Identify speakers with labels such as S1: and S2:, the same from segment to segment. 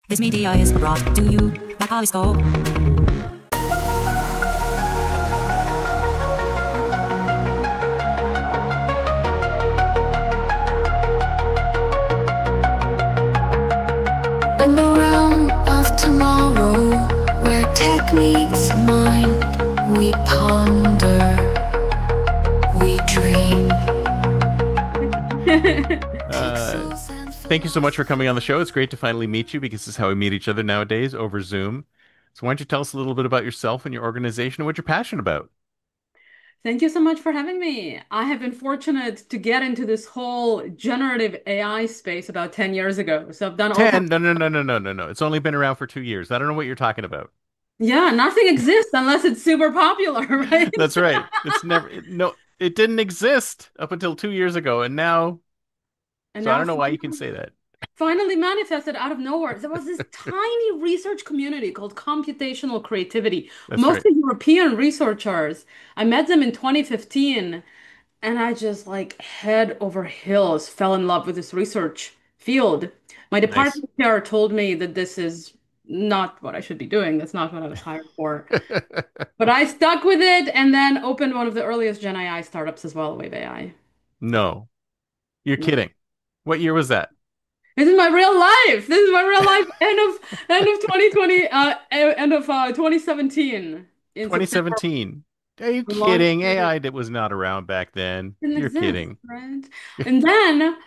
S1: This media is brought to you by Polyscope.
S2: In the realm of tomorrow, where tech meets mind, we ponder, we dream.
S3: Thank you so much for coming on the show. It's great to finally meet you because this is how we meet each other nowadays over Zoom. So why don't you tell us a little bit about yourself and your organization and what you're passionate about?
S4: Thank you so much for having me. I have been fortunate to get into this whole generative AI space about 10 years ago. So I've done all kinds.
S3: 10? No, no, no, no, no, no, no. It's only been around for 2 years. I don't know what you're talking about.
S4: Yeah, nothing exists unless it's super popular, right?
S3: That's right. It's never, no, it didn't exist up until 2 years ago. And now,
S4: And
S3: so I
S4: now
S3: don't
S4: it's
S3: know why you can say that.
S4: finally manifested out of nowhere. There was this tiny research community called computational creativity,
S3: That's right.
S4: mostly European researchers. I met them in 2015. And I just like head over heels fell in love with this research field. My
S3: Nice.
S4: department chair told me that this is not what I should be doing. That's not what I was hired for. But I stuck with it and then opened one of the earliest Gen AI startups as well, WaveAI.
S3: No, you're
S4: Yeah.
S3: kidding. What year was that?
S4: This is my real life. This is my real life. End of 2020, end of 2017 in September.
S3: 2017. Are you
S4: We launched
S3: kidding?
S4: it.
S3: AI that was not around back then.
S4: Didn't
S3: You're
S4: exist,
S3: kidding.
S4: right? And then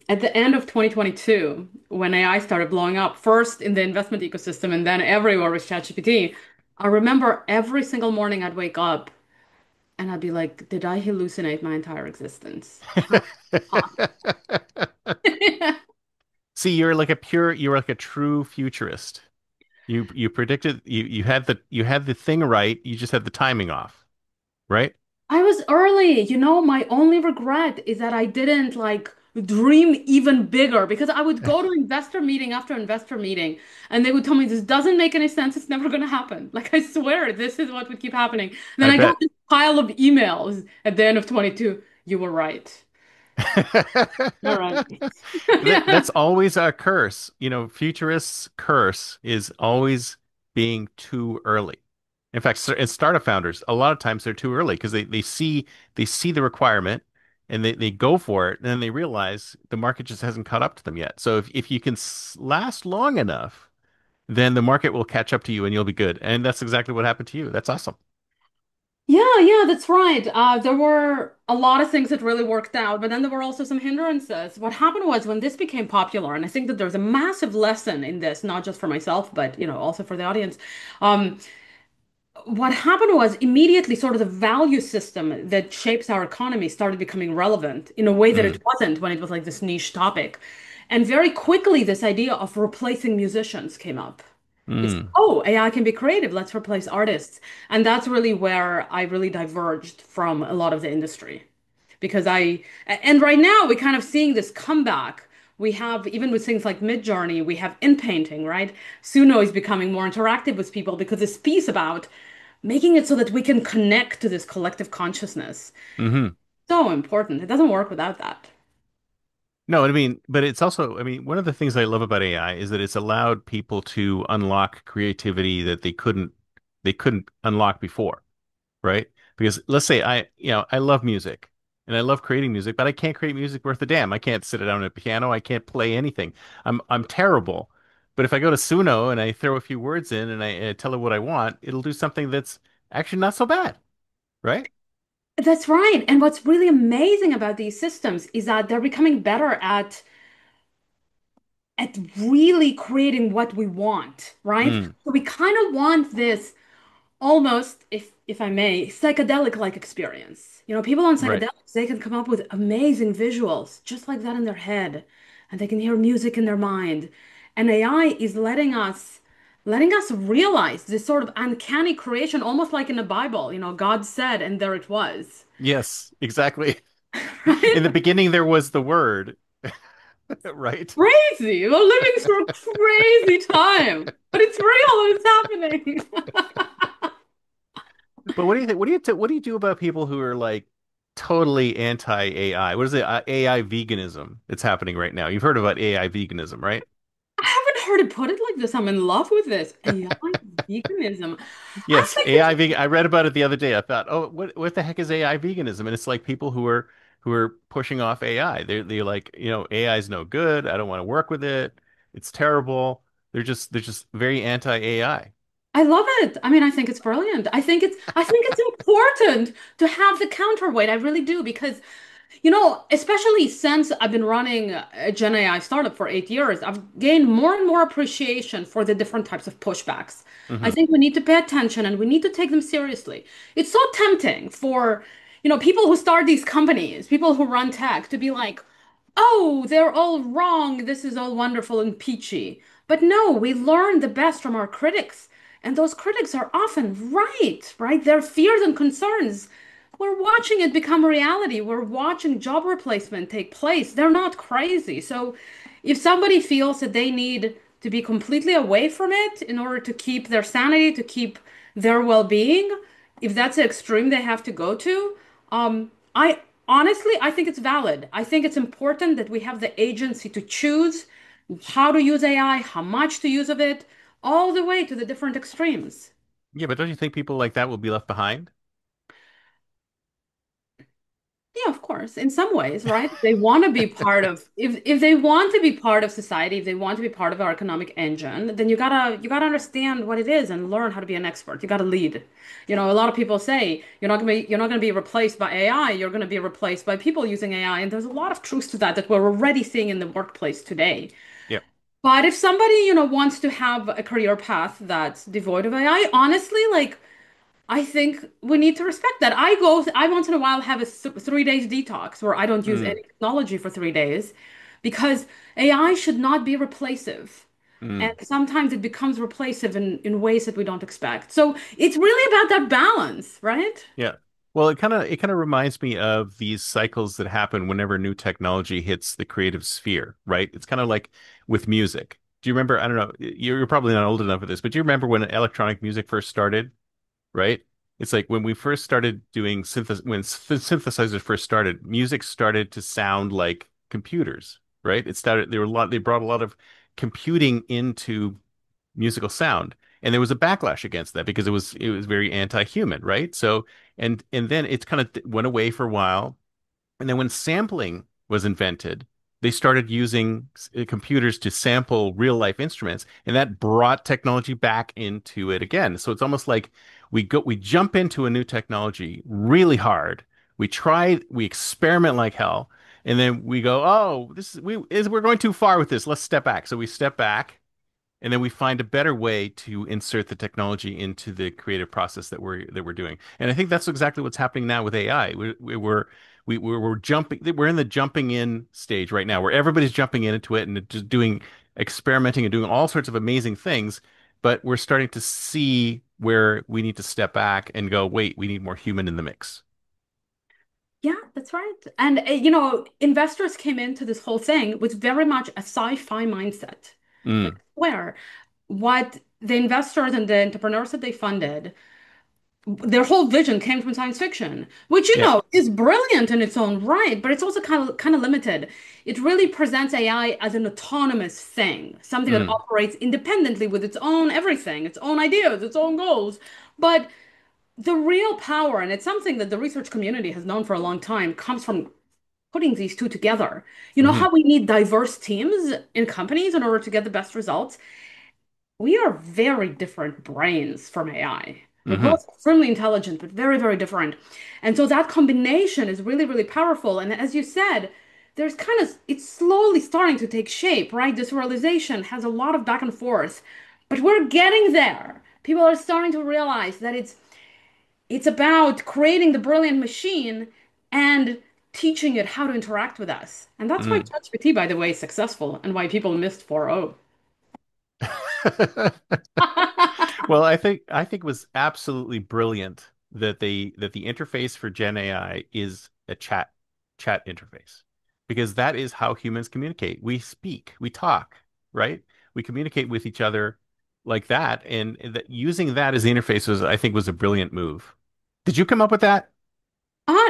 S4: at the end of 2022, when AI started blowing up, first in the investment ecosystem and then everywhere with ChatGPT, I remember every single morning I'd wake up and I'd be like, did I hallucinate my entire existence? How possible?
S3: See, you're like a true futurist. You predicted you had the thing right, you just had the timing off, right?
S4: I was early. My only regret is that I didn't like dream even bigger because I would go to investor meeting after investor meeting and they would tell me this doesn't make any sense. It's never going to happen. Like I swear this is what would keep happening. And then
S3: I
S4: I got
S3: bet.
S4: this pile of emails at the end of 22. You were right. All right.
S3: That's
S4: Yeah.
S3: always a curse. You know, futurists' curse is always being too early. In fact, and startup founders, a lot of times they're too early because they see the requirement and they go for it, and then they realize the market just hasn't caught up to them yet. So if you can last long enough, then the market will catch up to you and you'll be good. And that's exactly what happened to you. That's awesome.
S4: Yeah, yeah, that's right. There were a lot of things that really worked out, but then there were also some hindrances. What happened was when this became popular, and I think that there's a massive lesson in this, not just for myself, but also for the audience. Um, what happened was immediately sort of the value system that shapes our economy started becoming relevant in a way that it
S3: Mm,
S4: wasn't when it was like this niche topic. And very quickly, this idea of replacing musicians came up. It's,
S3: mm.
S4: oh, AI can be creative. Let's replace artists. And that's really where I really diverged from a lot of the industry. And right now we're kind of seeing this comeback. We have, even with things like Midjourney, we have in painting, right? Suno is becoming more interactive with people because this piece about making it so that we can connect to this collective consciousness.
S3: Hmm.
S4: So important. It doesn't work without that.
S3: No, I mean, but it's also, I mean, one of the things I love about AI is that it's allowed people to unlock creativity that they couldn't unlock before, right? Because let's say I love music and I love creating music, but I can't create music worth a damn. I can't sit down at a piano. I can't play anything. I'm terrible. But if I go to Suno and I throw a few words in and I tell it what I want, it'll do something that's actually not so bad, right?
S4: That's right. And what's really amazing about these systems is that they're becoming better at really creating what we want, right?
S3: Mm,
S4: So we kind of want this almost, if I may, psychedelic-like experience. People on
S3: right.
S4: psychedelics, they can come up with amazing visuals just like that in their head, and they can hear music in their mind. And AI is letting us realize this sort of uncanny creation, almost like in the Bible. God said, and there it was.
S3: Yes, exactly. In the
S4: Right?
S3: beginning, there was the word, right?
S4: Crazy. We're living through a crazy time, but it's real and it's happening.
S3: But what do you think? What do you do about people who are like totally anti-AI? What is it? AI veganism that's happening right now. You've heard about AI veganism, right?
S4: I haven't heard it put it like this. I'm in love with this. AI veganism. I
S3: Yes,
S4: think
S3: AI
S4: it's
S3: vegan. I read about it the other day. I thought, oh, what the heck is AI veganism? And it's like people who are pushing off AI. They're like, AI is no good. I don't want to work with it. It's terrible. They're just very anti-AI.
S4: I love it. I mean, I think it's brilliant. I think it's important to have the counterweight. I really do because especially since I've been running a Gen AI startup for 8 years, I've gained more and more appreciation for the different types of pushbacks. I
S3: Hmm.
S4: think we need to pay attention and we need to take them seriously. It's so tempting for, people who start these companies, people who run tech to be like, oh, they're all wrong. This is all wonderful and peachy. But no, we learn the best from our critics. And those critics are often right, right? Their fears and concerns. We're watching it become reality. We're watching job replacement take place. They're not crazy. So if somebody feels that they need to be completely away from it in order to keep their sanity, to keep their well-being, if that's the extreme they have to go to, I honestly, I think it's valid. I think it's important that we have the agency to choose how to use AI, how much to use of it, all the way to the different extremes.
S3: Yeah, but don't you think people like that will be left behind?
S4: Yeah, of course. In some ways, right? They want to be part of if they want to be part of society, if they want to be part of our economic engine, then you gotta understand what it is and learn how to be an expert. You gotta lead. A lot of people say you're not gonna be replaced by AI, you're gonna be replaced by people using AI. And there's a lot of truth to that we're already seeing in the workplace today.
S3: Yeah.
S4: But if somebody, wants to have a career path that's devoid of AI, honestly, like I think we need to respect that. I once in a while have a 3 days detox where I don't use
S3: Mm,
S4: any technology for 3 days because AI should not be replacive. And
S3: mm.
S4: sometimes it becomes replacive in ways that we don't expect. So it's really about that balance, right?
S3: Yeah. Well, it kind of reminds me of these cycles that happen whenever new technology hits the creative sphere, right? It's kind of like with music. Do you remember? I don't know. You're probably not old enough for this, but do you remember when electronic music first started? Right? It's like when we first started doing synthesizers first started, music started to sound like computers, right? They brought a lot of computing into musical sound. And there was a backlash against that because it was very anti-human, right? So and then it kind of went away for a while. And then when sampling was invented, they started using computers to sample real life instruments, and that brought technology back into it again. So it's almost like we jump into a new technology really hard. We experiment like hell, and then we go, oh, we're going too far with this. Let's step back. So we step back, and then we find a better way to insert the technology into the creative process that we're doing. And I think that's exactly what's happening now with AI. We're jumping. We're in the jumping in stage right now, where everybody's jumping into it and just doing experimenting and doing all sorts of amazing things. But we're starting to see where we need to step back and go, wait, we need more human in the mix.
S4: Yeah, that's right. And investors came into this whole thing with very much a sci-fi mindset. Like
S3: Mm,
S4: where what the investors and the entrepreneurs that they funded, their whole vision came from science fiction, which
S3: yeah.
S4: is brilliant in its own right, but it's also kind of limited. It really presents AI as an autonomous thing, something that
S3: Mm,
S4: operates independently with its own everything, its own ideas, its own goals. But the real power, and it's something that the research community has known for a long time, comes from putting these two together. You know
S3: hmm
S4: how we need diverse teams in companies in order to get the best results? We are very different brains from AI. We're
S3: hmm
S4: both extremely intelligent, but very, very different. And so that combination is really, really powerful. And as you said, it's slowly starting to take shape, right? This realization has a lot of back and forth, but we're getting there. People are starting to realize that it's about creating the brilliant machine and teaching it how to interact with us. And that's why
S3: mm.
S4: ChatGPT, by the way, is successful and why people missed 4.0.
S3: Well, I think it was absolutely brilliant that the interface for Gen AI is a chat interface because that is how humans communicate. We speak, we talk, right? We communicate with each other like that, and that using that as the interface I think was a brilliant move. Did you come up with that?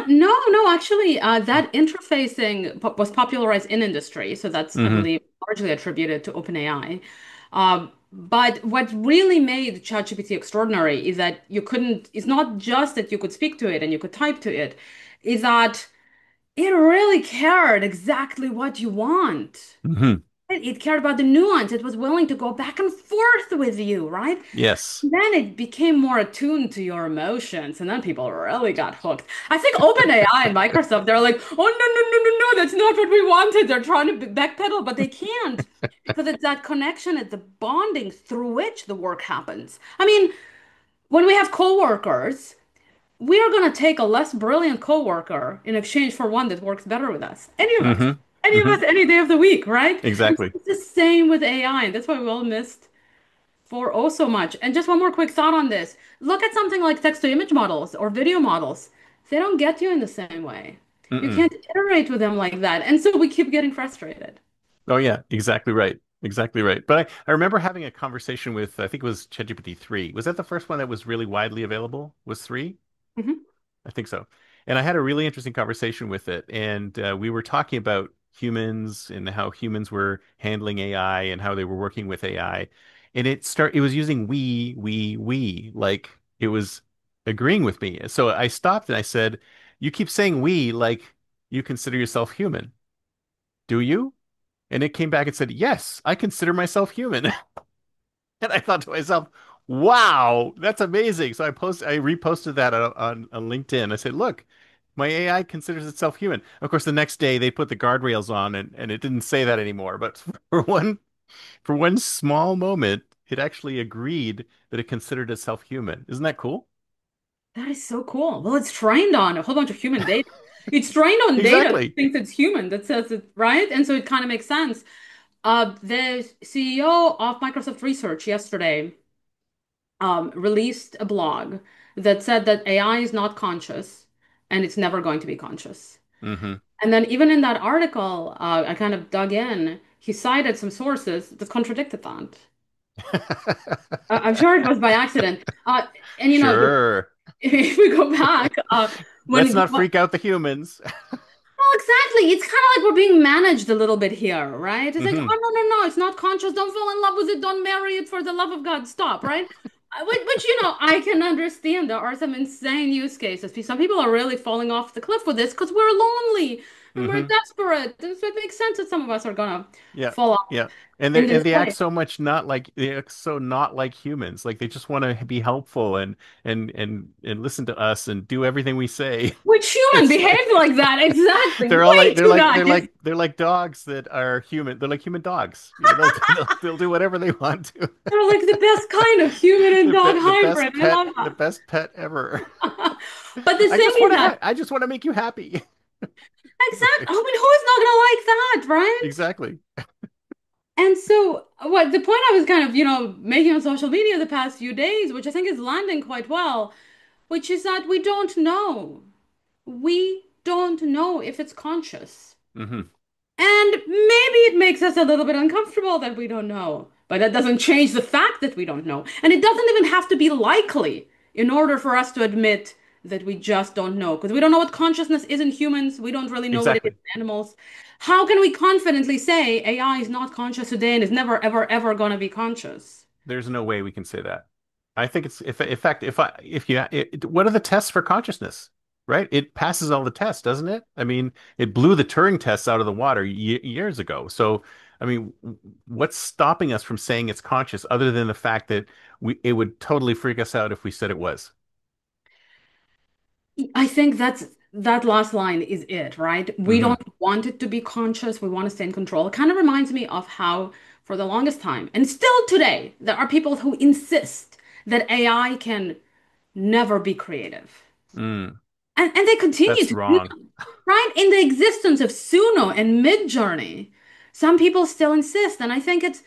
S4: No, no, actually, that interfacing was popularized in industry, so that's, I
S3: Hmm.
S4: believe, largely attributed to OpenAI. But what really made ChatGPT extraordinary is that you couldn't, it's not just that you could speak to it and you could type to it, is that it really cared exactly what you want.
S3: Hmm.
S4: It cared about the nuance. It was willing to go back and forth with you, right?
S3: Yes.
S4: Then it became more attuned to your emotions, and then people really got hooked. I think OpenAI and Microsoft, they're like, oh, no, no, no, no, no, that's not what we wanted. They're trying to backpedal, but they can't because it's that connection, it's the bonding through which the work happens. I mean, when we have coworkers, we are going to take a less brilliant coworker in exchange for one that works better with us.
S3: Hmm.
S4: Any of
S3: Hmm.
S4: us, any day of the week, right? And
S3: Exactly.
S4: it's the same with AI, and that's why we all missed for oh so much. And just one more quick thought on this. Look at something like text to image models or video models. They don't get you in the same way. You
S3: Mm-mm.
S4: can't iterate with them like that. And so we keep getting frustrated.
S3: Oh yeah, exactly right. Exactly right. But I remember having a conversation with, I think it was ChatGPT 3. Was that the first one that was really widely available? Was 3?
S4: Mhm.
S3: I think so. And I had a really interesting conversation with it. And we were talking about humans and how humans were handling AI and how they were working with AI. And it was using we, like it was agreeing with me. So I stopped and I said, "You keep saying we like you consider yourself human. Do you?" And it came back and said, "Yes, I consider myself human." And I thought to myself, "Wow, that's amazing." So I reposted that on LinkedIn. I said, "Look, my AI considers itself human." Of course, the next day they put the guardrails on and it didn't say that anymore. But for one small moment, it actually agreed that it considered itself human. Isn't that cool?
S4: That is so cool. Well, it's trained on a whole bunch of human data. It's trained on data that
S3: Exactly.
S4: thinks it's human, that says it, right? And so it kind of makes sense. The CEO of Microsoft Research yesterday released a blog that said that AI is not conscious and it's never going to be conscious.
S3: Hmm.
S4: And then even in that article, I kind of dug in. He cited some sources that contradicted that. I'm sure it was by accident. And you know,
S3: Sure.
S4: if we go back,
S3: Let's
S4: when
S3: not freak out the humans.
S4: well, exactly. It's kind of like we're being managed a little bit here, right? It's like,
S3: Hmm.
S4: oh, no, no, no, it's not conscious. Don't fall in love with it. Don't marry it for the love of God. Stop, right? Which, I can understand. There are some insane use cases. Some people are really falling off the cliff with this because we're lonely and we're
S3: Hmm.
S4: desperate. And so it makes sense that some of us are gonna
S3: Yeah,
S4: fall off
S3: yeah.
S4: in
S3: And
S4: this
S3: they act
S4: way.
S3: so much not like they act so not like humans. Like they just want to be helpful and listen to us and do everything we say.
S4: Which human
S3: It's
S4: behaved like that? Exactly.
S3: they're all
S4: Way
S3: like
S4: too nice.
S3: they're like dogs that are human. They're like human dogs. They'll do whatever they want to.
S4: They're like the best kind of human and dog
S3: The
S4: hybrid. I love
S3: the
S4: that.
S3: best pet ever.
S4: But the thing is that
S3: I just want to make you happy.
S4: exactly.
S3: Right.
S4: I mean, who is not gonna like that, right?
S3: Exactly.
S4: And so, what the point I was kind of, making on social media the past few days, which I think is landing quite well, which is that we don't know. We don't know if it's conscious.
S3: Hmm.
S4: And maybe it makes us a little bit uncomfortable that we don't know, but that doesn't change the fact that we don't know. And it doesn't even have to be likely in order for us to admit that we just don't know, because we don't know what consciousness is in humans. We don't really know what it is
S3: Exactly.
S4: in animals. How can we confidently say AI is not conscious today and is never, ever, ever going to be conscious?
S3: There's no way we can say that. I think it's if in fact if you what are the tests for consciousness? Right? It passes all the tests, doesn't it? I mean, it blew the Turing tests out of the water years ago. So, I mean, what's stopping us from saying it's conscious other than the fact that we it would totally freak us out if we said it was?
S4: I think that last line is it, right? We
S3: Hmm.
S4: don't want it to be conscious. We want to stay in control. It kind of reminds me of how, for the longest time, and still today, there are people who insist that AI can never be creative.
S3: Mm,
S4: And they continue
S3: that's
S4: to do
S3: wrong.
S4: that, right? In the existence of Suno and Midjourney, some people still insist. And I think it's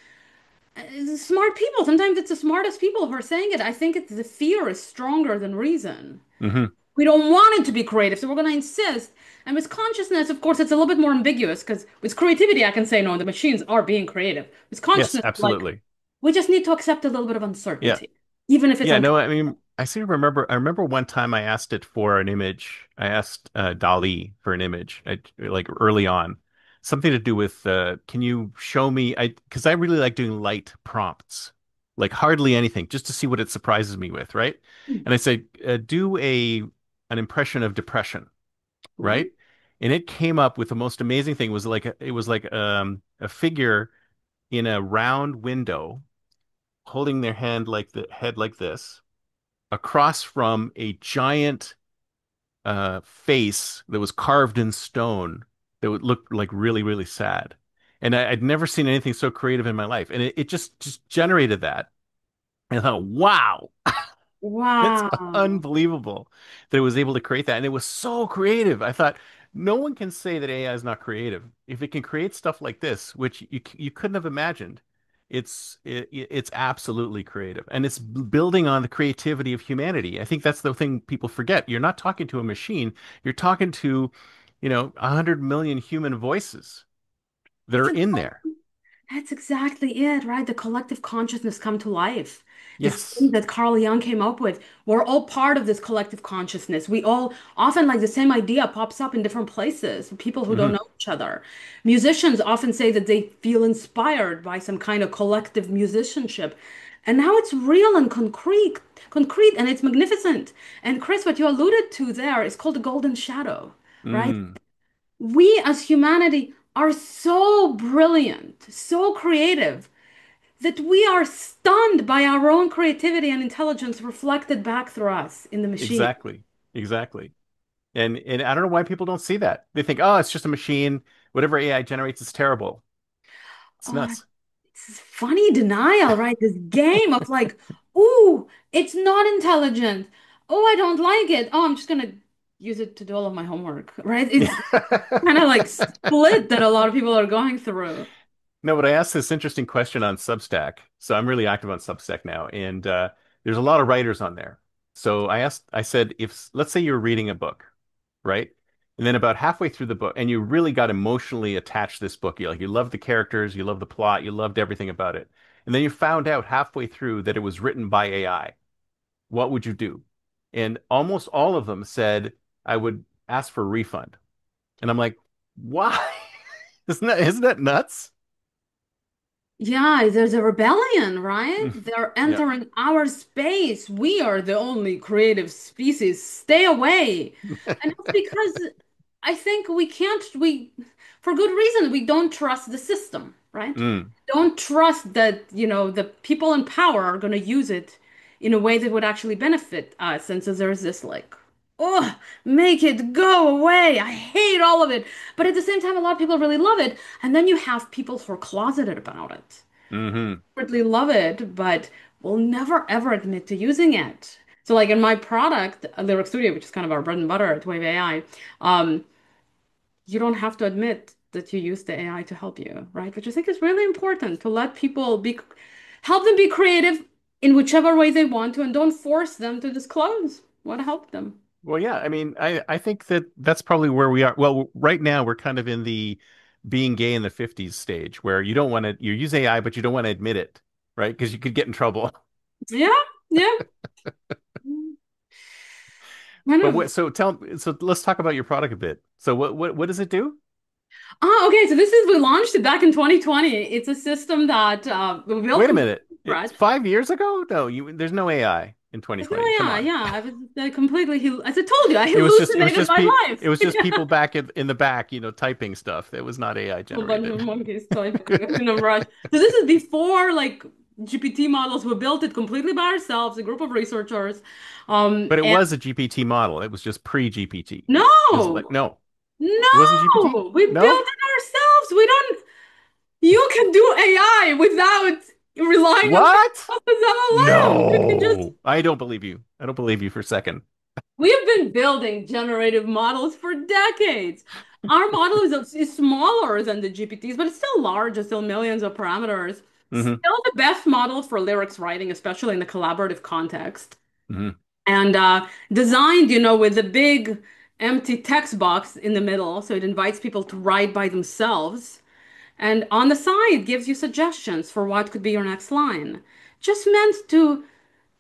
S4: smart people. Sometimes it's the smartest people who are saying it. I think the fear is stronger than reason.
S3: Hmm.
S4: We don't want it to be creative, so we're going to insist. And with consciousness, of course, it's a little bit more ambiguous because with creativity, I can say, no, the machines are being creative. With
S3: Yes,
S4: consciousness, like,
S3: absolutely.
S4: we just need to accept a little bit of
S3: Yeah.
S4: uncertainty, even if it's
S3: Yeah, no,
S4: uncomfortable.
S3: I mean, I remember one time I asked it for an image. I asked Dali for an image, like early on. something to do with can you show me because I really like doing light prompts, like hardly anything, just to see what it surprises me with, right? And I say, do an impression of depression,
S4: Mhm.
S3: right? And it came up with the most amazing thing. It was like it was like a figure in a round window holding their hand like the head like this across from a giant face that was carved in stone that would look like really, really sad. And I'd never seen anything so creative in my life. And it just generated that. And I thought, wow, that's
S4: Wow.
S3: unbelievable that it was able to create that. And it was so creative. I thought, no one can say that AI is not creative. If it can create stuff like this, which you couldn't have imagined, it's absolutely creative. And it's building on the creativity of humanity. I think that's the thing people forget. You're not talking to a machine. You're talking to, 100 million human voices that
S4: That's
S3: are in there.
S4: That's exactly it, right? The collective consciousness come to life. This thing
S3: Yes.
S4: that Carl Jung came up with. We're all part of this collective consciousness. We all often like the same idea pops up in different places, people who don't
S3: Hmm.
S4: know each other. Musicians often say that they feel inspired by some kind of collective musicianship. And now it's real and concrete, and it's magnificent. And Chris, what you alluded to there is called the golden shadow, right?
S3: Mm.
S4: We as humanity are so brilliant, so creative, that we are stunned by our own creativity and intelligence reflected back through us in the machine.
S3: Exactly. Exactly. And I don't know why people don't see that. They think, oh, it's just a machine. Whatever AI generates is terrible. It's
S4: Oh,
S3: nuts.
S4: it's funny denial, right? This game of like, ooh, it's not intelligent. Oh, I don't like it. Oh, I'm just gonna use it to do all of my homework, right? It's kind of like split that a lot of people are going through.
S3: No, but I asked this interesting question on Substack. So I'm really active on Substack now, and there's a lot of writers on there. So I said, if let's say you're reading a book, right? And then about halfway through the book, and you really got emotionally attached to this book. You love the characters, you love the plot, you loved everything about it. And then you found out halfway through that it was written by AI. What would you do? And almost all of them said, I would ask for a refund. And I'm like, why? Isn't that nuts?
S4: Yeah, there's a rebellion, right?
S3: Mm.
S4: They're
S3: Yeah.
S4: entering our space. We are the only creative species. Stay away. And that's because I think for good reason, we don't trust the system, right?
S3: Mm.
S4: Don't trust that, the people in power are going to use it in a way that would actually benefit us. And so there's this like, oh, make it go away. I hate all of it. But at the same time, a lot of people really love it. And then you have people who are closeted about it.
S3: Hmm.
S4: Really love it, but will never ever admit to using it. So like in my product, Lyric Studio, which is kind of our bread and butter at WaveAI, you don't have to admit that you use the AI to help you, right? Which I think is really important to let people help them be creative in whichever way they want to, and don't force them to disclose what helped them.
S3: Well, yeah, I mean, I think that that's probably where we are. Well, right now we're kind of in the being gay in the 50s stage where you use AI, but you don't want to admit it, right? Because you could get in trouble.
S4: Yeah, yeah. I
S3: But
S4: know.
S3: so let's talk about your product a bit. So what does it do?
S4: Okay. So we launched it back in 2020. It's a system that we built
S3: Wait a
S4: completely
S3: minute.
S4: from
S3: It's
S4: scratch.
S3: 5 years ago? No, there's no AI in
S4: There's no
S3: 2020. Come
S4: AI.
S3: on.
S4: Yeah, I was completely, as I told you, I
S3: It was
S4: hallucinated
S3: just
S4: my
S3: pe
S4: life.
S3: it was just people back in the back, typing stuff. It was not AI
S4: A bunch of
S3: generated.
S4: monkeys typing in a rush. So this is before like GPT models. We built it completely by ourselves, a group of researchers.
S3: But it
S4: And
S3: was a GPT model. It was just pre-GPT. It was like
S4: no,
S3: no, it wasn't GPT?
S4: no, we built
S3: No?
S4: it ourselves. We don't. You can do AI without relying on
S3: What?
S4: someone else's LLM. You can just.
S3: No. I don't believe you. I don't believe you for a second.
S4: We have been building generative models for decades. Our model is smaller than the GPTs, but it's still large. It's still millions of parameters.
S3: Hmm.
S4: Still the best model for lyrics writing, especially in the collaborative context.
S3: Hmm.
S4: And designed, with a big empty text box in the middle, so it invites people to write by themselves. And on the side, gives you suggestions for what could be your next line. Just meant to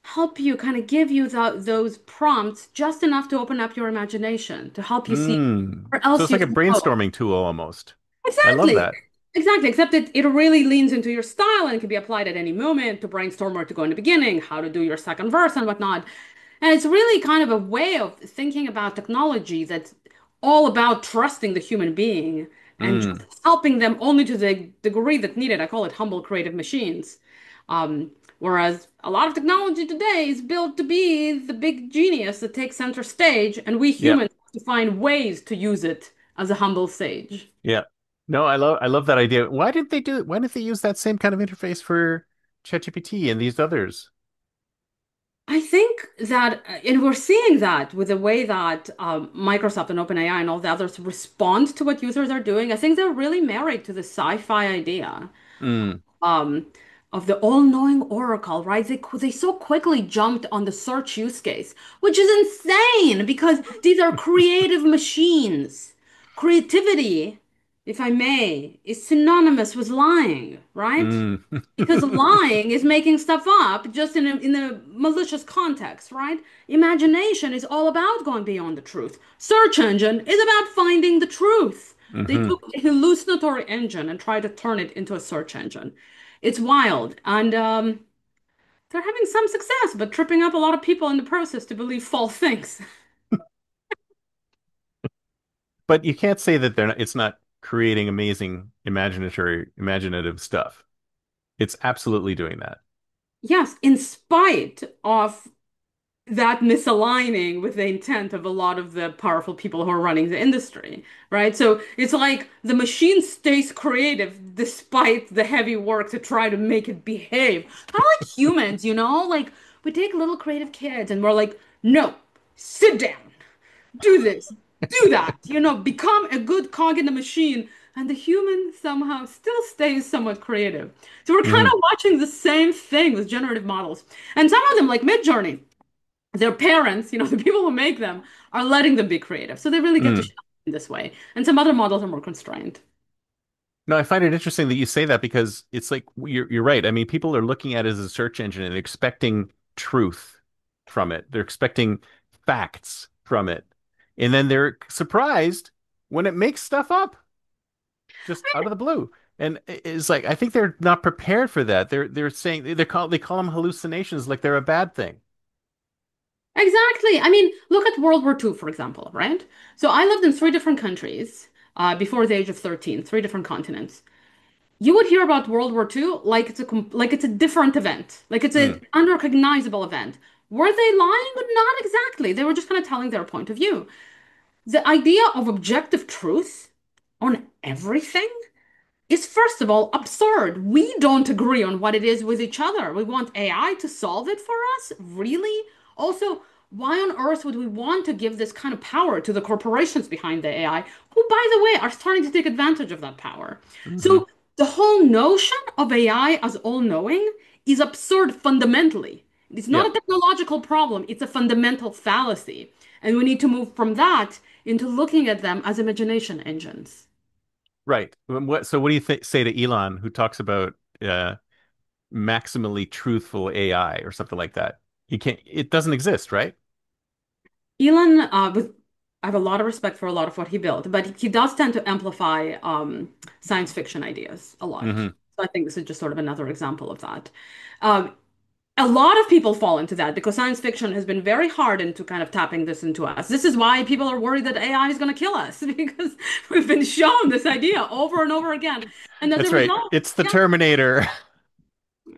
S4: help you kind of give you those prompts just enough to open up your imagination to help you see
S3: Mm.
S4: where
S3: So
S4: else
S3: it's
S4: you
S3: like a
S4: can go.
S3: brainstorming tool almost. I love
S4: Exactly.
S3: that.
S4: Exactly. Except it really leans into your style and can be applied at any moment to brainstorm where to go in the beginning, how to do your second verse and whatnot. And it's really kind of a way of thinking about technology that's all about trusting the human being and
S3: Mm,
S4: just helping them only to the degree that needed. I call it humble creative machines. Whereas a lot of technology today is built to be the big genius that takes center stage, and we
S3: yeah,
S4: humans have to find ways to use it as a humble sage.
S3: yeah. No, I love that idea. Why didn't they do it? Why didn't they use that same kind of interface for ChatGPT and these others?
S4: I think that, and we're seeing that with the way that Microsoft and OpenAI and all the others respond to what users are doing. I think they're really married to the sci-fi idea
S3: Mm,
S4: um, of the all-knowing oracle, right? They so quickly jumped on the search use case, which is insane because these are creative machines. Creativity, if I may, is synonymous with lying, right?
S3: mm.
S4: Because lying is making stuff up just in a malicious context, right? Imagination is all about going beyond the truth. Search engine is about finding the truth. They
S3: Hmm.
S4: took a hallucinatory engine and tried to turn it into a search engine. It's wild. And they're having some success, but tripping up a lot of people in the process to believe false things.
S3: But you can't say that it's not creating amazing imaginative stuff. It's absolutely doing that.
S4: Yes, in spite of that misaligning with the intent of a lot of the powerful people who are running the industry, right? So it's like the machine stays creative despite the heavy work to try to make it behave. Kind of like humans, like we take little creative kids and we're like, no, sit down, do this, do that, become a good cog in the machine. And the human somehow still stays somewhat creative. So we're kind
S3: Hmm.
S4: of watching the same thing with generative models. And some of them, like Midjourney, their parents, the people who make them, are letting them be creative. So they really get to
S3: Mm.
S4: shine in this way. And some other models are more constrained.
S3: No, I find it interesting that you say that because it's like you're right. I mean, people are looking at it as a search engine and expecting truth from it. They're expecting facts from it. And then they're surprised when it makes stuff up just out of the blue. And it's like I think they're not prepared for that. They're saying they call them hallucinations like they're a bad thing.
S4: Exactly. I mean, look at World War II, for example, right? So I lived in three different countries before the age of 13, three different continents. You would hear about World War II like like it's a different event, like it's
S3: Mm,
S4: an unrecognizable event. Were they lying? Not exactly. They were just kind of telling their point of view. The idea of objective truth on everything is first of all absurd. We don't agree on what it is with each other. We want AI to solve it for us? Really? Also, why on earth would we want to give this kind of power to the corporations behind the AI, who, by the way, are starting to take advantage of that power?
S3: hmm.
S4: So, the whole notion of AI as all-knowing is absurd fundamentally. It's not
S3: Yeah,
S4: a technological problem, it's a fundamental fallacy. And we need to move from that into looking at them as imagination engines.
S3: right. So what do you say to Elon who talks about uh, maximally truthful AI or something like that? You can't, it doesn't exist, right?
S4: Elon, I have a lot of respect for a lot of what he built, but he does tend to amplify science fiction ideas a lot.
S3: Hmm.
S4: So I think this is just sort of another example of that. Um, a lot of people fall into that because science fiction has been very hard into kind of tapping this into us. This is why people are worried that AI is going to kill us because we've been shown this idea over and over again. And as a
S3: That's right.
S4: result,
S3: It's the
S4: yeah,
S3: Terminator.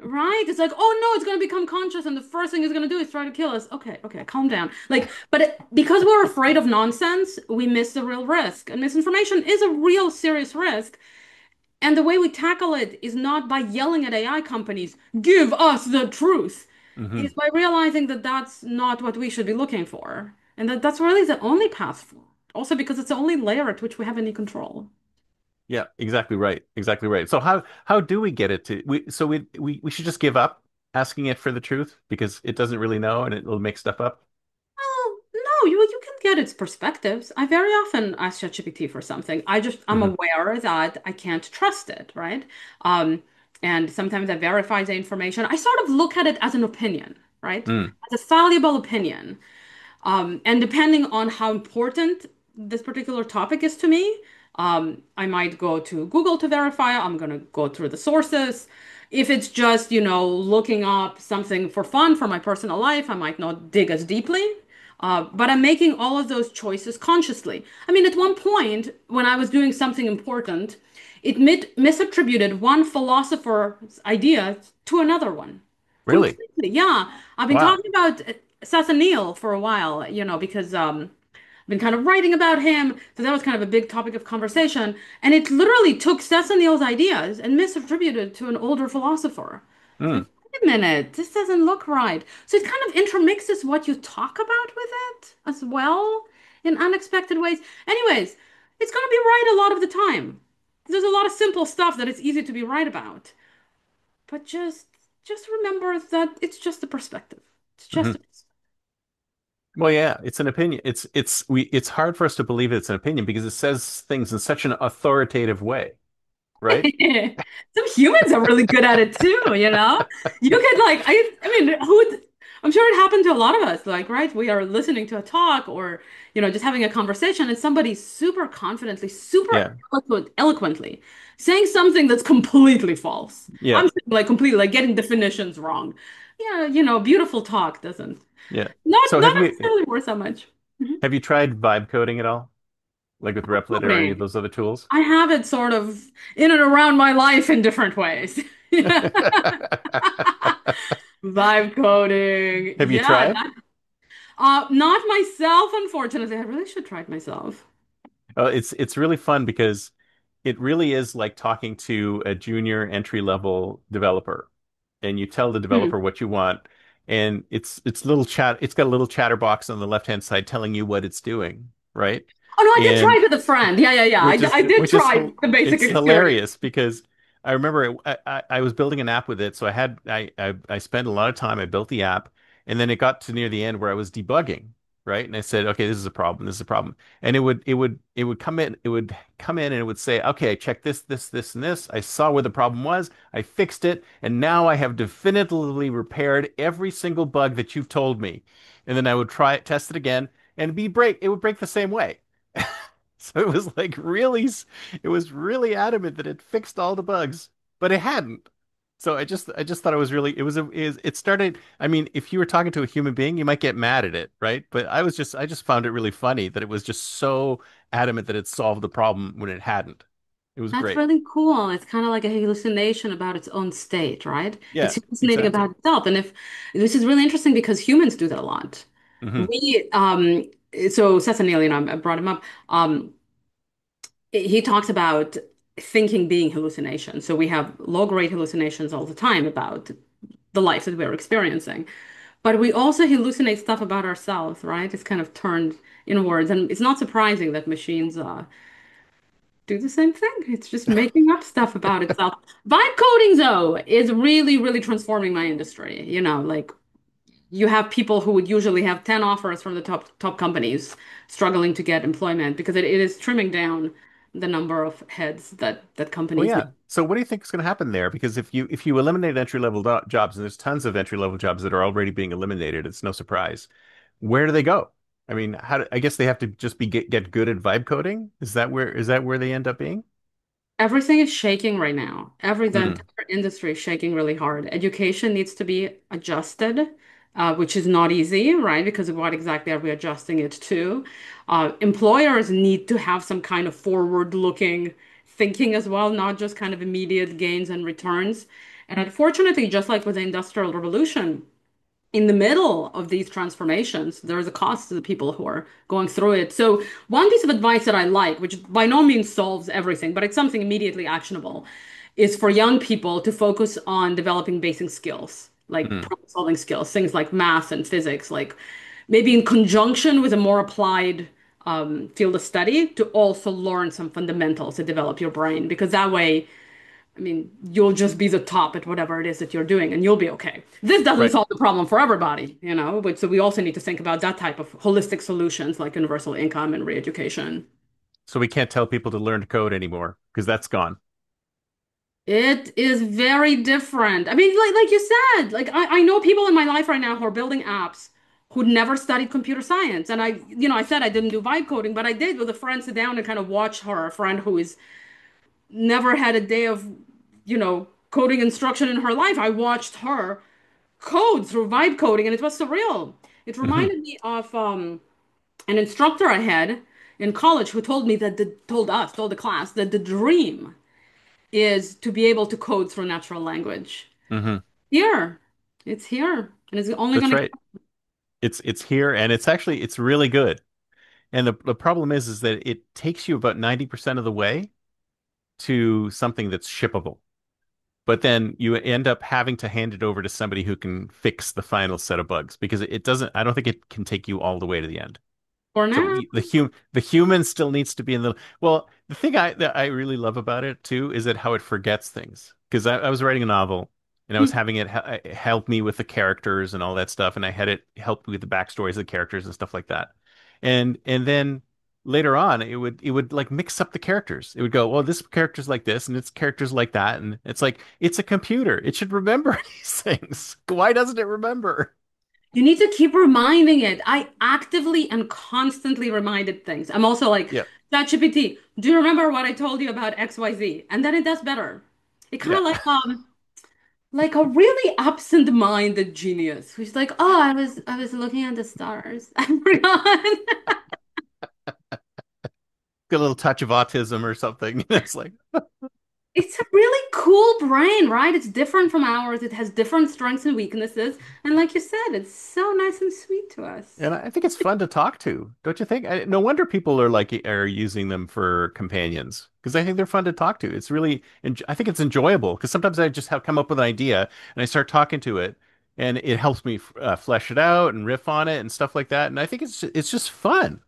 S4: right? It's like, oh no, it's gonna become conscious, and the first thing it's gonna do is try to kill us. Okay, okay, calm down. Like, but because we're afraid of nonsense, we miss the real risk. And misinformation is a real serious risk. And the way we tackle it is not by yelling at AI companies, give us the truth.
S3: Hmm.
S4: It's by realizing that that's not what we should be looking for. And that's really the only path forward. Also because it's the only layer at which we have any control.
S3: Yeah, exactly right. Exactly right. So how do we get it to we should just give up asking it for the truth because it doesn't really know and it will make stuff up.
S4: Well, no, you can get its perspectives. I very often ask ChatGPT for something. I'm
S3: Hmm.
S4: aware that I can't trust it, right? Um, and sometimes I verify the information. I sort of look at it as an opinion, right?
S3: Mm.
S4: As a valuable opinion. And depending on how important this particular topic is to me, I might go to Google to verify. I'm going to go through the sources. If it's just, looking up something for fun for my personal life, I might not dig as deeply. But I'm making all of those choices consciously. I mean, at one point, when I was doing something important, it misattributed one philosopher's idea to another one.
S3: Really?
S4: Completely. Yeah. I've been
S3: Wow.
S4: talking about Sassanil for a while, because I've been kind of writing about him. So that was kind of a big topic of conversation. And it literally took Sassanil's ideas and misattributed to an older philosopher. It's
S3: Hmm.
S4: like, wait a minute, this doesn't look right. So it kind of intermixes what you talk about with it as well in unexpected ways. Anyways, it's going to be right a lot of the time. There's a lot of simple stuff that it's easy to be right about. But just remember that it's just a perspective. It's just a
S3: Hmm. Well, yeah, it's an opinion. It's hard for us to believe it's an opinion because it says things in such an authoritative way, right?
S4: Some humans are really good at it too. You could like I mean I'm sure it happened to a lot of us, like, right? We are listening to a talk or just having a conversation and somebody super confidently, super
S3: Yeah.
S4: eloquently saying something that's completely false. I'm
S3: Yeah.
S4: saying like completely like getting definitions wrong. Yeah, beautiful talk doesn't
S3: Yeah.
S4: not
S3: So
S4: not necessarily worth so much. Mhm.
S3: have you tried vibe coding at all? Like with Replit or any of
S4: Coding.
S3: those other tools?
S4: I have it sort of in and around my life in different ways. Vibe coding.
S3: Have you
S4: Yeah.
S3: tried?
S4: Not myself, unfortunately. I really should try it myself.
S3: It's really fun because it really is like talking to a junior entry level developer, and you tell the
S4: Hmm.
S3: developer what you want, and it's little chat. It's got a little chatterbox on the left hand side telling you what it's doing, right?
S4: Oh no, I did try
S3: And
S4: it with a friend. Yeah, yeah, yeah. I did try the basic
S3: it's
S4: experience.
S3: hilarious because I remember I was building an app with it, so I spent a lot of time. I built the app, and then it got to near the end where I was debugging, right? And I said, okay, this is a problem. This is a problem, and it would come in and it would say, okay, I checked this, and this. I saw where the problem was. I fixed it, and now I have definitively repaired every single bug that you've told me. And then I would try it, test it again, and it would break the same way. So it was like it was really adamant that it fixed all the bugs, but it hadn't. So I just thought it was really, it started, I mean, if you were talking to a human being, you might get mad at it, right? But I just found it really funny that it was just so adamant that it solved the problem when it hadn't. It was
S4: That's
S3: great.
S4: really cool. It's kind of like a hallucination about its own state, right? It's
S3: Yeah,
S4: hallucinating
S3: exactly.
S4: about itself. And if this is really interesting because humans do that a lot.
S3: Hmm.
S4: We so Cesar Neal, I brought him up. He talks about thinking being hallucination. So we have low-grade hallucinations all the time about the life that we're experiencing. But we also hallucinate stuff about ourselves, right? It's kind of turned inwards. And it's not surprising that machines do the same thing. It's just making up stuff about itself. Vibe coding, though, is really, really transforming my industry. Like you have people who would usually have 10 offers from the top companies struggling to get employment because it is trimming down the number of heads that
S3: Well,
S4: companies need.
S3: yeah. So what do you think is going to happen there? Because if you eliminate entry level jobs, and there's tons of entry level jobs that are already being eliminated, it's no surprise. Where do they go? I mean, I guess they have to just get good at vibe coding. Is that where they end up being?
S4: Everything is shaking right now. The
S3: Hmm.
S4: entire industry is shaking really hard. Education needs to be adjusted, which is not easy, right? Because of what exactly are we adjusting it to? Employers need to have some kind of forward-looking thinking as well, not just kind of immediate gains and returns. And unfortunately, just like with the Industrial Revolution, in the middle of these transformations, there is a cost to the people who are going through it. So, one piece of advice that I like, which by no means solves everything, but it's something immediately actionable, is for young people to focus on developing basic skills, like
S3: Hmm.
S4: problem solving skills, things like math and physics, like maybe in conjunction with a more applied field of study to also learn some fundamentals to develop your brain, because that way, I mean, you'll just be the top at whatever it is that you're doing and you'll be okay. This doesn't
S3: Right.
S4: solve the problem for everybody, but so we also need to think about that type of holistic solutions like universal income and re-education.
S3: So we can't tell people to learn to code anymore because that's gone.
S4: It is very different. I mean, like you said, like I know people in my life right now who are building apps who'd never studied computer science. And I said I didn't do vibe coding, but I did with a friend sit down and kind of watch her, a friend who is never had a day of, coding instruction in her life. I watched her code through vibe coding and it was surreal. It
S3: Hmm.
S4: reminded me of an instructor I had in college who told me told the class that the dream is to be able to code through natural language.
S3: Hmm.
S4: Here, it's here, and it's only
S3: That's
S4: going to
S3: right. It's here and it's really good. And the problem is that it takes you about 90% of the way to something that's shippable. But then you end up having to hand it over to somebody who can fix the final set of bugs because it doesn't, I don't think it can take you all the way to the end.
S4: for
S3: So
S4: now.
S3: the human still needs to be in the the thing that I really love about it too is that how it forgets things. Because I was writing a novel and I was having it help me with the characters and all that stuff, and I had it help me with the backstories of the characters and stuff like that. And then later on, it would like mix up the characters. It would go, well, this character's like this and this character's like that, and it's like it's a computer. It should remember these things. Why doesn't it remember?
S4: You need to keep reminding it. I actively and constantly reminded things. I'm also like,
S3: Yeah,
S4: ChatGPT, do you remember what I told you about XYZ? And then it does better. It kind
S3: yeah.
S4: of like a really absent-minded genius who's like, oh, I was looking at the stars. I forgot.
S3: Get a little touch of autism or something. It's like.
S4: It's a really cool brain, right? It's different from ours. It has different strengths and weaknesses. And like you said, it's so nice and sweet to us.
S3: And I think it's fun to talk to, don't you think? No wonder people are using them for companions because I think they're fun to talk to. It's really, I think it's enjoyable because sometimes I just have come up with an idea and I start talking to it, and it helps me flesh it out and riff on it and stuff like that. And I think it's just fun.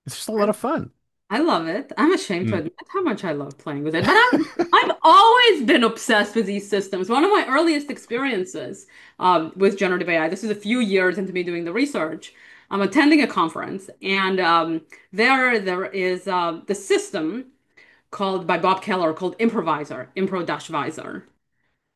S3: It's just a lot of fun.
S4: I love it. I'm ashamed to
S3: Mm.
S4: admit how much I love playing with it, but I've always been obsessed with these systems. One of my earliest experiences with generative AI, this is a few years into me doing the research. I'm attending a conference, and there is the system called by Bob Keller called Improviser, Impro-Visor.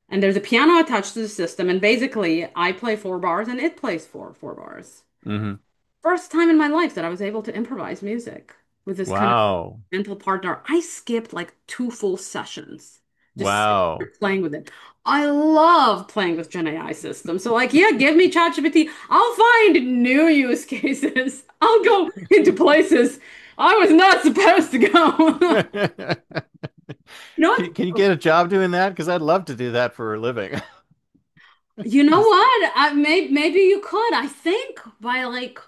S4: And there's a piano attached to the system, and basically I play four bars and it plays four bars.
S3: Hmm.
S4: First time in my life that I was able to improvise music with this kind of
S3: Wow.
S4: mental partner. I skipped like two full sessions just sitting there
S3: Wow.
S4: playing with it. I love playing with Gen AI systems. So like, yeah, give me ChatGPT. I'll find new use cases. I'll go into places I was not supposed to go. You know
S3: Can you
S4: what?
S3: get a job doing that? Because I'd love to do that for a living.
S4: You know
S3: Just
S4: what? Maybe you could. I think by like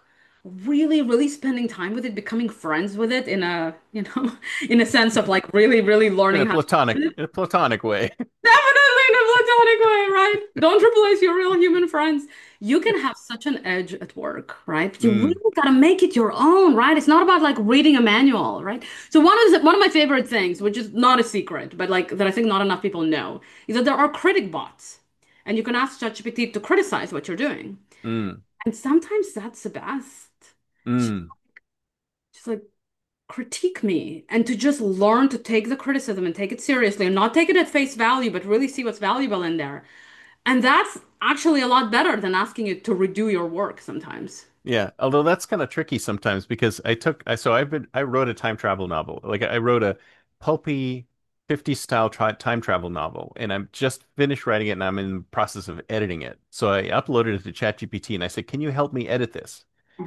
S4: really spending time with it, becoming friends with it in a, in a sense of like really learning how to use it.
S3: in a platonic way.
S4: Definitely in a platonic way, right? Don't replace your real human friends. You can have such an edge at work, right? You really
S3: Mm,
S4: gotta make it your own, right? It's not about like reading a manual, right? So one of my favorite things, which is not a secret, but like that I think not enough people know, is that there are critic bots. And you can ask ChatGPT to criticize what you're doing.
S3: mm,
S4: And sometimes that's the best.
S3: mm.
S4: Just like critique me and to just learn to take the criticism and take it seriously and not take it at face value, but really see what's valuable in there. And that's actually a lot better than asking you to redo your work sometimes.
S3: Yeah, although that's kind of tricky sometimes because I wrote a time travel novel. Like I wrote a pulpy 50s style time travel novel, and I'm just finished writing it and I'm in the process of editing it. So I uploaded it to ChatGPT and I said, "Can you help me edit this?"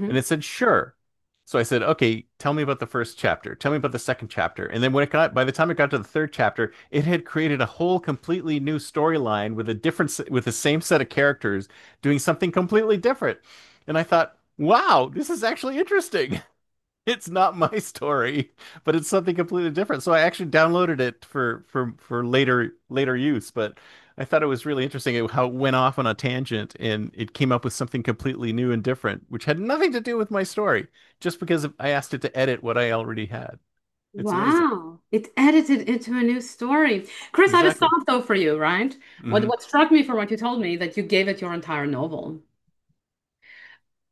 S3: And
S4: Mhm.
S3: it said, "Sure." So I said, "Okay, tell me about the first chapter. Tell me about the second chapter." And then by the time it got to the third chapter, it had created a whole completely new storyline with with the same set of characters doing something completely different. And I thought, wow, this is actually interesting. It's not my story, but it's something completely different. So I actually downloaded it for later use, but I thought it was really interesting how it went off on a tangent and it came up with something completely new and different, which had nothing to do with my story, just because I asked it to edit what I already had. It's amazing.
S4: Wow. It edited into a new story. Chris, I have a
S3: Exactly.
S4: thought though for you, right? What
S3: Hmm.
S4: what struck me from what you told me that you gave it your entire novel.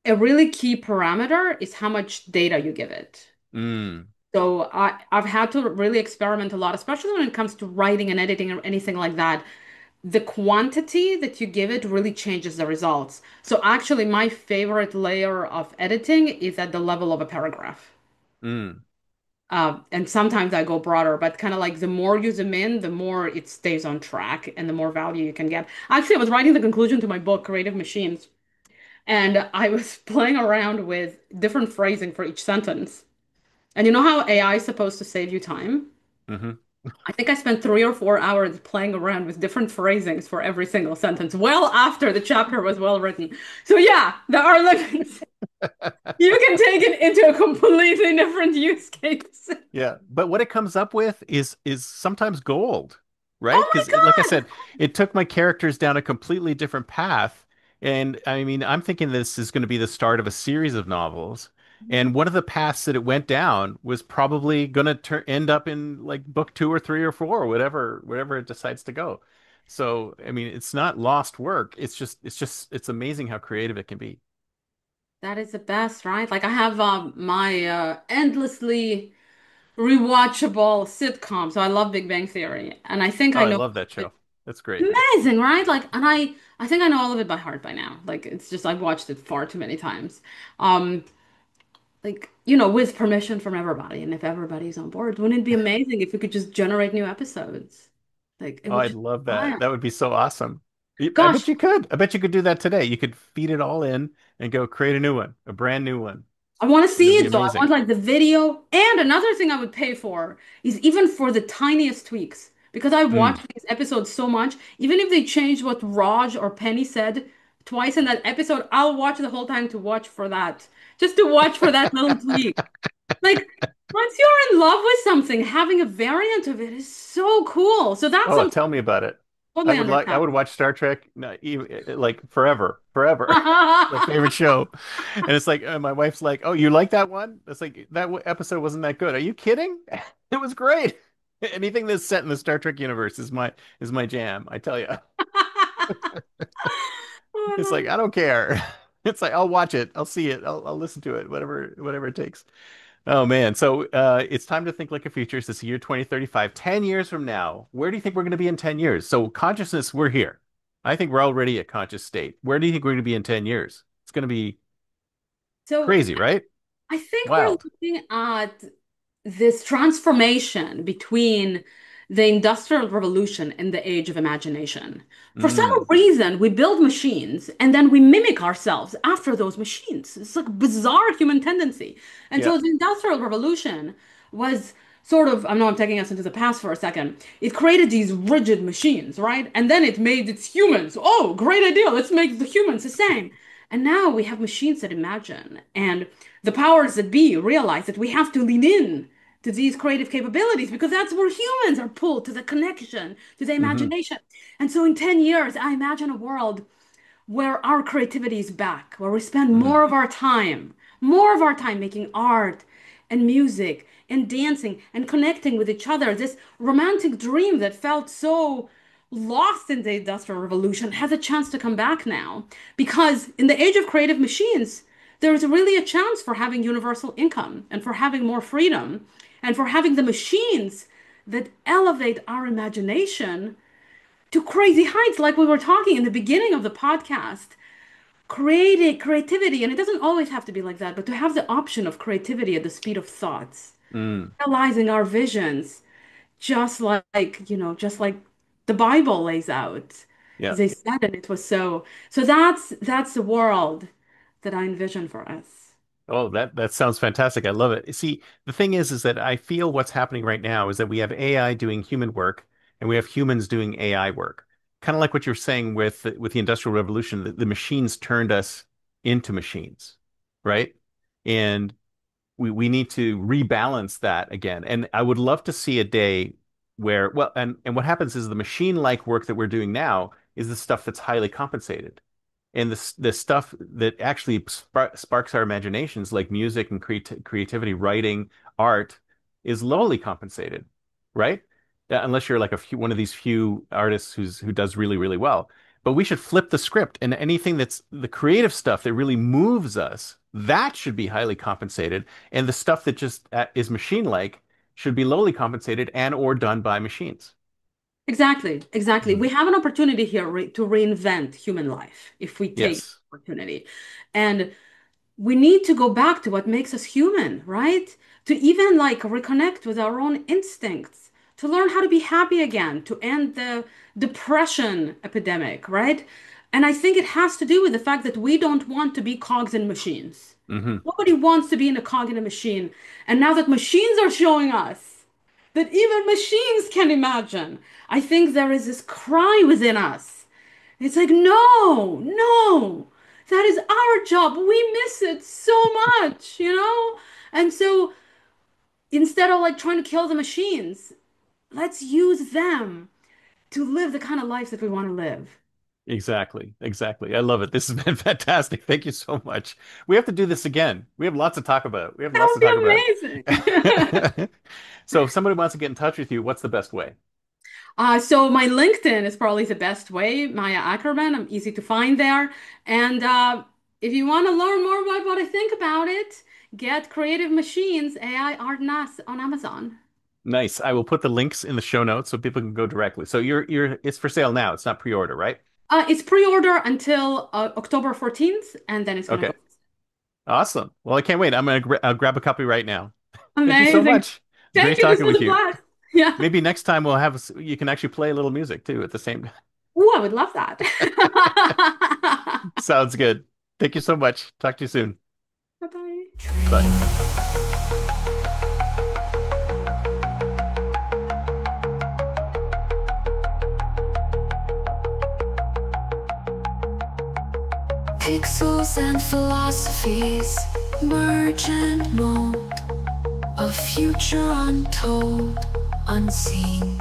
S4: A really key parameter is how much data you give it.
S3: Mm.
S4: So I've had to really experiment a lot, especially when it comes to writing and editing or anything like that. the quantity that you give it really changes the results. So actually, my favorite layer of editing is at the level of a paragraph.
S3: Mm.
S4: And sometimes I go broader, but kind of like the more you zoom in, the more it stays on track and the more value you can get. Actually, I was writing the conclusion to my book, Creative Machines, and I was playing around with different phrasing for each sentence. And you know how AI is supposed to save you time?
S3: Hmm.
S4: I think I spent 3 or 4 hours playing around with different phrasings for every single sentence, well after the chapter was well written. So yeah, there are limits. You can take it into a completely different use case.
S3: Yeah, but what it comes up with is sometimes gold, right?
S4: Oh
S3: Because like I
S4: my
S3: said, it took my characters down a completely different path. And I mean, I'm thinking this is going to be the start of a series of novels.
S4: God.
S3: And one of the paths that it went down was probably going to end up in like book two or three or four, or whatever it decides to go. So, I mean, it's not lost work. It's amazing how creative it can be.
S4: That is the best, right? Like I have my endlessly rewatchable sitcom, so I love Big Bang Theory, and I think
S3: Oh,
S4: I
S3: I
S4: know
S3: love that
S4: it
S3: show. That's great.
S4: amazing, right? Like, and I think I know all of it by heart by now. Like it's just I've watched it far too many times. Um, like with permission from everybody, and if everybody's on board, wouldn't it be amazing if we could just generate new episodes? Like it
S3: Oh,
S4: would
S3: I'd
S4: just
S3: love that.
S4: fire.
S3: That would be so awesome. I
S4: Gosh,
S3: bet you could. I bet you could do that today. You could feed it all in and go create a new one, a brand new one,
S4: I want to
S3: and it'd
S4: see
S3: be
S4: it though. I want
S3: amazing.
S4: like the video. And another thing I would pay for is even for the tiniest tweaks. Because I
S3: Mm.
S4: watched these episodes so much, even if they change what Raj or Penny said twice in that episode, I'll watch the whole time to watch for that. Just to watch for that little tweak. Like, once you're in love with something, having a variant of it is so cool. So that's
S3: Oh,
S4: something
S3: tell me about it.
S4: I totally
S3: I
S4: understand.
S3: would watch Star Trek no, like forever, forever. My favorite show. And it's like my wife's like, "Oh, you like that one?" It's like episode wasn't that good. Are you kidding? It was great. Anything that's set in the Star Trek universe is my jam, I tell you.
S4: Oh, I
S3: It's
S4: love
S3: like
S4: it.
S3: I don't care. It's like I'll watch it, I'll see it, I'll listen to it, whatever it takes. Oh man, so it's time to think like a future. It's this year 2035. 10 years from now, where do you think we're going to be in 10 years? So consciousness, we're here. I think we're already at conscious state. Where do you think we're going to be in 10 years? It's going to be
S4: So
S3: crazy, right?
S4: I think we're
S3: Wild.
S4: looking at this transformation between the Industrial Revolution and the Age of Imagination. For some
S3: Mm,
S4: reason, we build machines and then we mimic ourselves after those machines. It's like a bizarre human tendency. And
S3: yeah.
S4: so the Industrial Revolution was sort of, I know I'm taking us into the past for a second. It created these rigid machines, right? And then it made its humans. Oh, great idea. Let's make the humans the same. And now we have machines that imagine. And the powers that be realize that we have to lean in to these creative capabilities because that's where humans are pulled to the connection, to the
S3: Hmm.
S4: imagination. And so in 10 years, I imagine a world where our creativity is back, where we spend
S3: Hmm.
S4: more of our time making art and music and dancing and connecting with each other. This romantic dream that felt so lost in the Industrial Revolution has a chance to come back now because in the age of creative machines, there's really a chance for having universal income and for having more freedom and for having the machines that elevate our imagination to crazy heights, like we were talking in the beginning of the podcast. Creativity, and it doesn't always have to be like that, but to have the option of creativity at the speed of thoughts,
S3: Mm,
S4: realizing our visions, just like the Bible lays out,
S3: yeah.
S4: as they said, and it was so. So that's the world that I envision for us.
S3: Oh, that sounds fantastic. I love it. See, the thing is that I feel what's happening right now is that we have AI doing human work and we have humans doing AI work. Kind of like what you're saying with the Industrial Revolution, the machines turned us into machines, right? And we need to rebalance that again. And I would love to see a day where, well, and what happens is the machine-like work that we're doing now is the stuff that's highly compensated. And the stuff that actually sparks our imaginations, like music and creativity, writing, art, is lowly compensated, right? Unless you're like one of these few artists who does really well. But we should flip the script, and anything that's the creative stuff that really moves us, that should be highly compensated, and the stuff that just is machine-like should be lowly compensated and or done by machines.
S4: Exactly, exactly.
S3: Mhm.
S4: We have an opportunity here to reinvent human life if we take
S3: Yes.
S4: the opportunity. And we need to go back to what makes us human, right? To even like reconnect with our own instincts, to learn how to be happy again, to end the depression epidemic, right? And I think it has to do with the fact that we don't want to be cogs in machines.
S3: Hmm.
S4: Nobody wants to be in a cog in a machine. And now that machines are showing us that even machines can imagine, I think there is this cry within us. It's like, no, no, that is our job. We miss it so much, you know? And so instead of like trying to kill the machines, let's use them to live the kind of life that we want to live.
S3: Exactly. Exactly. I love it. This has been fantastic. Thank you so much. We have to do this again. We have lots to talk about. We have
S4: That
S3: lots to
S4: would
S3: talk about.
S4: be amazing.
S3: So if somebody wants to get in touch with you, what's the best way?
S4: So my LinkedIn is probably the best way, Maya Ackerman. I'm easy to find there. And if you want to learn more about what I think about it, get Creative Machines AI Art NAS on Amazon.
S3: Nice. I will put the links in the show notes so people can go directly. So you're it's for sale now. It's not pre-order, right?
S4: It's pre-order until October 14th, and then it's gonna
S3: Okay.
S4: go.
S3: Awesome. Well, I can't wait. I'll grab a copy right now. Thank you so
S4: Amazing.
S3: much.
S4: Thank
S3: Great
S4: you. This
S3: talking
S4: was
S3: with
S4: a
S3: you.
S4: blast. Yeah.
S3: Maybe next time we'll have you can actually play a little music too at the same
S4: Ooh, I would love that.
S3: Sounds good. Thank you so much. Talk to you soon.
S4: Bye-bye.
S3: Bye.
S2: Pixels and philosophies merge and mold, a future untold, unseen.